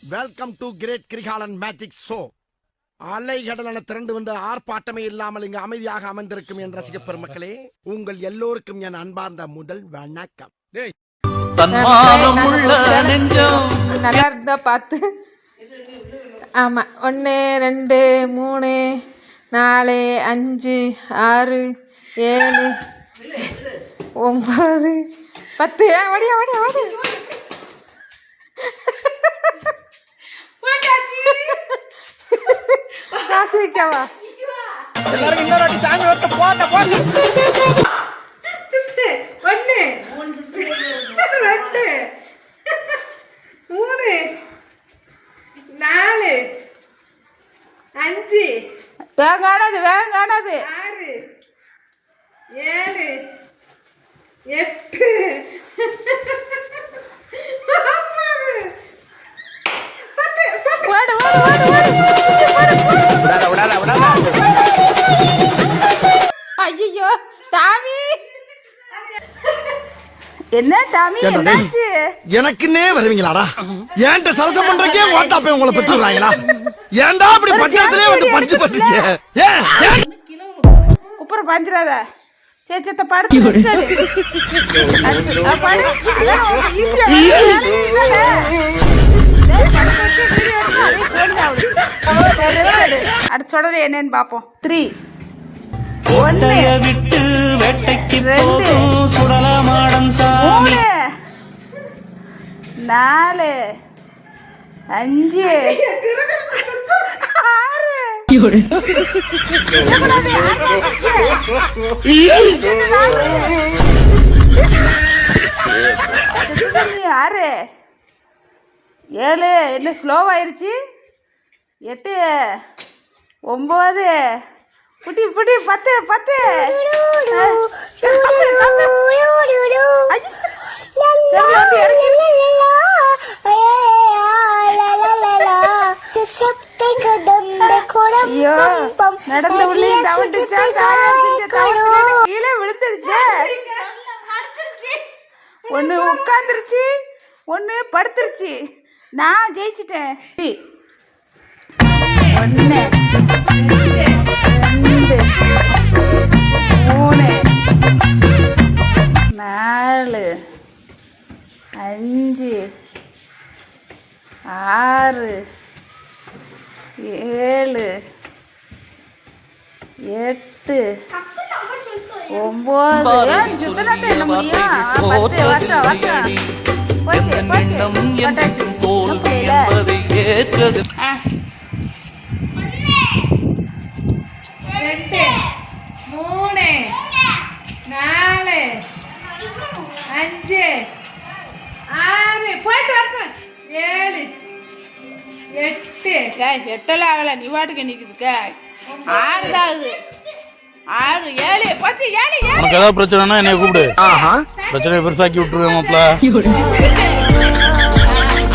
Welcome to great Kirikalan magic show. அலைகடலான திரண்டு வந்து ஆர்ப்பாட்டமே இல்லாமல் இங்கு அமைதியாக அமர்ந்திருக்கும் என் ரசிக பெருமக்களே, உங்கள் எல்லோருக்கும் என் அன்பார்ந்த முதல் வணக்கம். நல்லா இருந்தா பார்த்து. ஆமா, 1 2 3 4 5 6 7 9 10. வடியா வடியா வடியா ராசிக்கவா எல்லாரும் இன்னொரு வாட்டி சாமி வந்து போட்ட போட்டு 1 2 3 4 5 வேங்கானது 6 7 8 ஐயோ டாமி, என்ன டாமி என்னாச்சு? எனக்குன்னே வருவீங்களாடா? ஏன்ட்ட சரசம் பண்றக்கே ஓட்டாப்பே உங்களை பெற்றுறாங்களா? ஏன்டா அப்படி பஞ்சத்திலே வந்து பஞ்சு பண்றீங்க? ஏன் உப்புற பஞ்சிராத சேச்சத்த படுத்து ரெஸ்ட் எடு. படு அதான் ஈஸியா அடுத்த சொல்றது என்னன்னு பாப்போம். 3 1 விட்டு வேட்டைக்கு போகும் சுடலமாடன் சாமி 4 5 6 7 என்ன ஸ்லோவாயிருச்சு 8 9 புட்டி புட்டி 10 10 ஐயோ நடந்த உள்ளே தவண்டுச்சா கீழே விழுந்துருச்சு. ஒன்று உட்காந்துருச்சு, ஒன்று படுத்துருச்சு. நான் ஜெயிச்சிட்டேன். 1 2 3 4 5 6 7 8 9 சுத்தனத்தை என்ன முடியும்? 10 வருஷம் வருஷம் போச்சு போச்சு பட்டாச்சு. 2 3 4 5 6 போயிட்டு வரட்டும் 7 8 எட்டெல்லாம் ஆகல. நீ வாட்டுக்கு நிற்குதுக்க 6 தான் ஆகுது. 6 7 போச்சு 7 7. உனக்கு ஏதாவது பிரச்சனைனா என்னை கூப்பிடு. பிரச்சனையை பெருசாக்கி விட்டுருவேன் மாப்ள.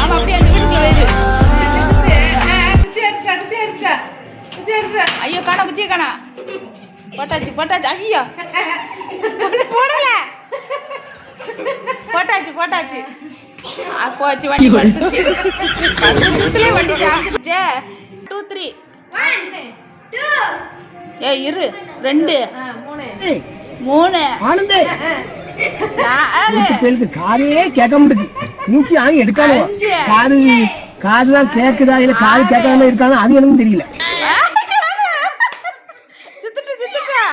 ஆமா அப்படியே அந்த வீட்டுக்குள்ள போயிரு. ஐயோ காணா குச்சிய காணா. போட்டாச்சு போட்டாச்சு. ஐயோ போடல. போட்டாச்சு போட்டாச்சு. போச்சு வண்டி படுத்துச்சு. 10 நிமிஷத்துலயே வண்டி சாப்பிட்டுச்சே. 2 3 1 2 ஏய் இரு 2 3 ஆனந்தே 4 காதே கேட்க முடியுது. மூச்சு ஆகி எடுக்காம காதுதான் கேக்குதா இல்ல காது கேட்காம இருக்காங்க அது எனக்கு தெரியல. சுத்துட்டு சுத்துட்டா.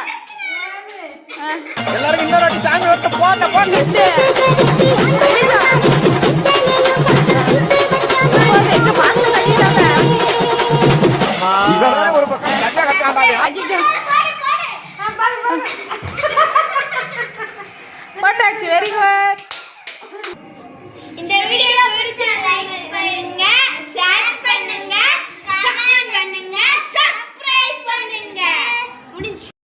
எல்லாரும் இன்னொரு வாட்டி சாமி வந்து போட்ட போட்டு ஒரு பக்கம் கட்டா கட்டாடா. போட்டாச்சு. Very good. இந்த